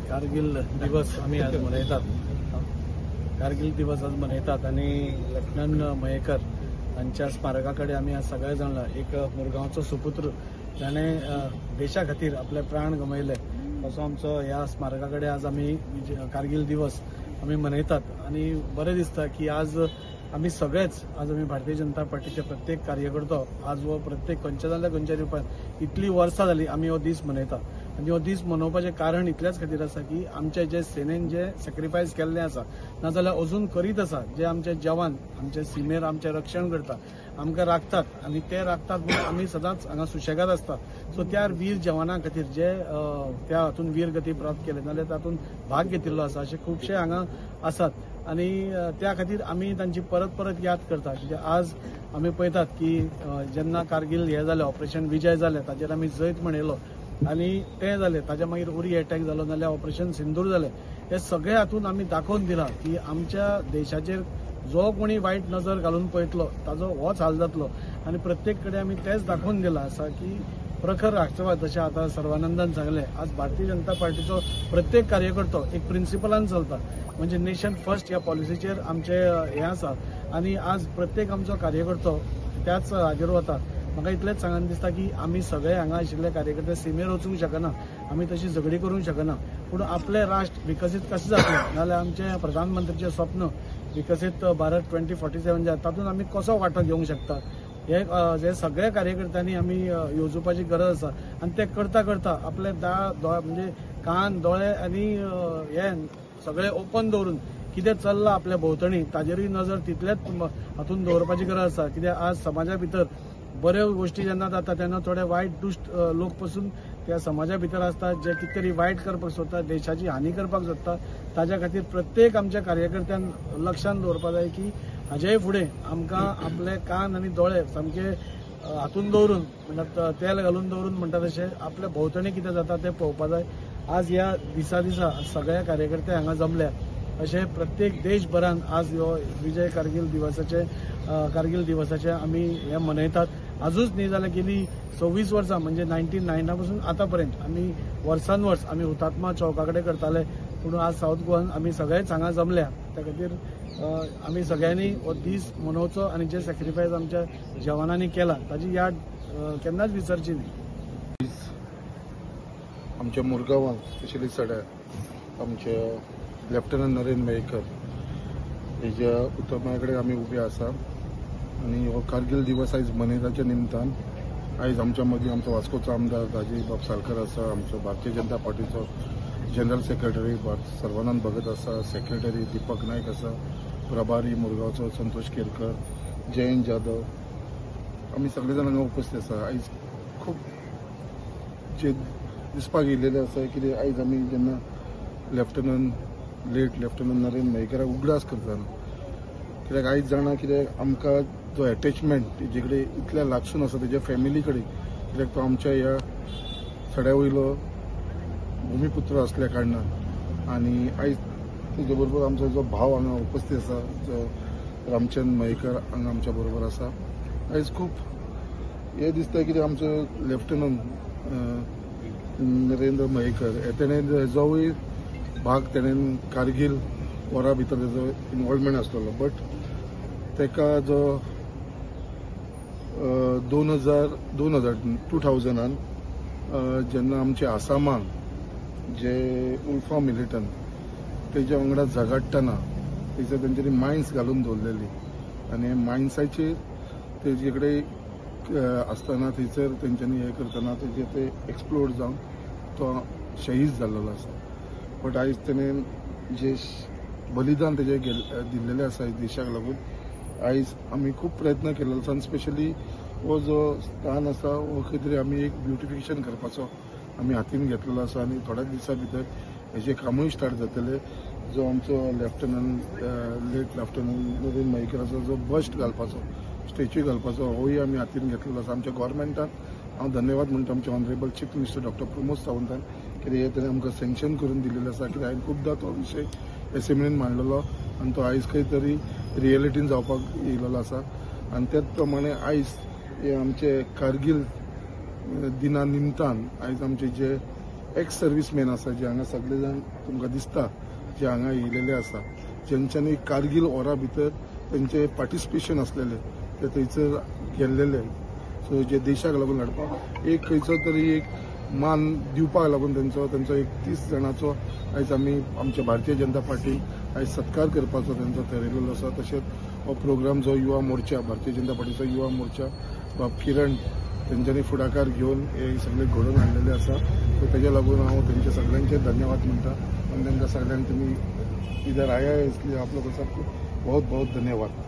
कारगिल दिवस आम्ही आज मनयतात. कारगिल दिवस आज मनयतात आणि लेफ्टनंट मयेकर यांच्या स्मारकाकडे आम्ही आज सगळे जाण एक मुरगांवचो सुपुत्र ज्याने देशा खातीर आपले प्राण गमयले असो आमचो ह्या स्मारकाकडे आज आम्ही कारगिल दिवस आम्ही मनयतात. आणि बरें दिसता की आज आम्ही सगळेच आज आम्ही भारतीय जनता पार्टीचे प्रत्येक कार्यकर्तो आज व प्रत्येक खंयच्या जाल्यार खंयच्या रुपान इतली वर्सां जाली आम्ही हो दीस मनयता. आनी हो दीस मनोवपाचें कारण इतल्याच खातीर आसा की आमचे जे सेनेन जे सॅक्रिफायस केल्लें आसा नाजाल्यार अजून करीत आसा जे आमचे जवान आमचे सीमेर आमचे रक्षण करता आमकां राखतात आनी ते राखतात म्हणून आमी सदांच हांगा सुशेगाद आसता. सो त्या वीर जवानां खातीर जे त्या हातून वीरगती प्राप्त केले नाजाल्यार तातूंत भाग घेतिल्लो आसा अशे खुबशे हांगा आसात. आणि त्या खातीर आमी तांची परत परत याद करता. कित्याक आज आमी पळयतात की जेन्ना कारगिल हे जालें ऑपरेशन विजय जालें ताचेर आमी जैत म्हणयलो आनी तें जालें ताच्या मागीर उरी अटॅक जालो नाल्यार ऑपरेशन सिंदूर जालें. हे सगळे हातून आमी दाखोवन दिला की आमच्या देशाचेर जो कोणी वायट नजर घालून पळयतलो ताजो होच हाल जातलो. आनी प्रत्येक कडेन आमी तेंच दाखोवन दिला आसा की प्रखर राष्ट्रवाद जशें आतां सर्वानंदान सांगलें आज भारतीय जनता पार्टीचो प्रत्येक कार्यकर्तो एक प्रिन्सिपलान चलता म्हणजे नेशन फर्स्ट ह्या पॉलिसीचेर आमचे हे आसा. आनी आज प्रत्येक आमचो कार्यकर्तो त्याच हाजेर वता. म्हाका इतलेंच सांगन दिसता की आमी सगळे हांगा आशिल्ले कार्यकर्ते सीमेर वचूंक शकना आमी तशी झगडी करूंक शकना पूण आपले राष्ट्र विकसीत कशें जातलें नाल्यार आमचे प्रधानमंत्रीचें स्वप्न विकसीत भारत 2047 जे तातूंत आमी कसो वांटो घेवंक शकता हे सगळ्या कार्यकर्त्यांनी आमी येवजोवपाची गरज आसा. आनी ते करता करता आपले म्हणजे कान दोळे आनी हे सगळे ओपन दवरून कितें चल्लां आपल्या भोंवतणी ताजेरूय नजर तितलेच हातून दवरपाची गरज आसा. कित्याक आज समाजा भितर बऱ्यो गोष्टी जेन्ना जाता तेन्ना थोडे वायट दुश्ट लोक पासून त्या समाजा भितर आसतात जे कितें तरी वायट करपाक सोदतात देशाची हानी करपाक सोदतात. ताच्या खातीर प्रत्येक आमच्या कार्यकर्त्यान लक्षांत दवरपाक जाय की हाजेय फुडें आमकां आपले कान आनी दोळे सामके हातून दवरून म्हणटात तेल घालून दवरून म्हणटा तशें आपल्या भोंवतणी कितें जाता तें पळोवपाक जाय. आज ह्या दिसा सगळ्या कार्यकर्ते हांगा जमल्या अशें प्रत्येक देशभरान आज ह्यो विजय कारगिल दिवसाचे आमी हे मनयतात. आजूच न्ही जाल्यार गेली 26 वर्सां म्हणजे 1909 पासून आतापर्यंत आमी वर्सान वर्स आमी हुतात्मा चौका कडेन करताले पूण आज साऊथ गोवान आमी सगळेच हांगा जमल्या. त्या खातीर आमी सगळ्यांनी हो दीस मनोवचो आनी जे सॅक्रिफायस आमच्या जवानांनी केला ताची याद केन्नाच विसरची न्ही. आमच्या मुरगांवां स्पेशली सड्या आमचे लेफ्टनंट नरेंद्र मयेकर हेज्या हुतात्म्या कडेन आमी उबे आसा. आनी हो कारगिल दिवस आयज मनयताच्या निमतान आयज आमच्या मदीं आमचो वास्कोचो आमदार राजीव बाब साळकर आसा, आमचो भारतीय जनता पार्टीचो जनरल सेक्रेटरी सर्वानंद भगत आसा, सेक्रेटरी दीपक नायक आसा, प्रभारी मुरगांवचो संतोष केरकर, जयंत जाधव आमी सगळे जाण हांगा उपस्थित आसा. आयज खूब जे दिसपाक येयलेले आसा कितें आयज आमी जेन्ना लेट लेफ्टनंट नरेंद्र मयेकराक उगडास करता कित्याक आयज जाणा कित्याक आमकां जो एटॅचमेंट तेजे कडेन इतल्या लागसून आसा तेज्या फॅमिली कडेन कित्याक तो आमच्या ह्या सड्या वयलो भुमिपुत्र असल्या कारणान. आनी आयज तेजे बरोबर आमचो जो भाव हांगा उपस्थित आसा जो रामचंद्र मयेकर हांगा आमच्या बरोबर आसा. आयज खूब हे दिसता कितें आमचो लेफ्टनंट नरेंद्र मयेकर तेणें जोय भाग तेणें कारगिल वरा भितर तेजो इनवॉल्वमेंट आसलेलो बट तेका जो 2000 जेन्ना आमचे आसामांत जे उल्फा मिलिटंट तेज्या वांगडा झगडटना थंयसर तेंच्यांनी मायन्स घालून दवरलेली आनी मायन्साचेर तेजे कडेन आसतना थंयसर तेंच्यांनी हे करतना तेजे ते एक्सप्लोड जावन तो शहीद जाल्लो आसा. बट आयज तेणें जे बलिदान तेजे दिल्लेलें आसा देशाक लागून आयज आमी खूब प्रयत्न केलेलो आसा. स्पेशली हो जो स्थान आसा हो खंय तरी आमी एक ब्युटिफिकेशन करपाचो आमी हातीन घेतलेलो आसा आनी थोड्या दिसां भितर हेजें कामूय स्टार्ट जातलें. जो आमचो लेट लेफ्टनंट नरेंद्र मयेकराचो जो बस्ट घालपाचो स्टॅच्यू घालपाचो होय आमी हातीन घेतलेलो आसा. आमच्या गोवोरमेंटान हांव धन्यवाद म्हणटा आमच्या honourable chief minister doctor Pramod सावंतान कित्याक हे तेणें आमकां सँक्शन करून दिल्लेलें आसा. कित्याक हांवें खूबदां तो विशय एसेंब्लीन मांडलेलो आनी तो आयज खंय तरी रियलिटीन जावपाक येयलेलो आसा. आनी त्याच प्रमाणे आयज हे आमचे कारगिल दिना निमतान आयज आमचे जे एक्स सर्व्हिसमॅन आसा जे हांगा सगळे जाण तुमकां दिसता जे हांगा येयलेले आसा, जेंच्यांनी कारगिल वॉरा भितर तेंचे पार्टिसिपेशन असलेले ते थंयसर गेल्लेले, सो जे देशाक लागून लढपाक एक खंयचो तरी एक मान दिवपाक लागून तेंचो एक 30 जाणांचो आयज आमी आमच्या भारतीय जनता पार्टीन आयज सत्कार करपाचो तेंचो थारायिल्लो आसा. तशेंच हो प्रोग्राम जो युवा मोर्चा भारतीय जनता पार्टीचो युवा मोर्चा बाब किरण तेंच्यांनी फुडाकार घेवन हे सगळे घडोवन हाडलेले आसा. सो तेज्या लागून हांव तेंचे सगळ्यांचे धन्यवाद म्हणटा आनी तांकां सगळ्यांक तुमी इधर आया इसलिए आप लोगों सबको बहुत बहुत धन्यवाद.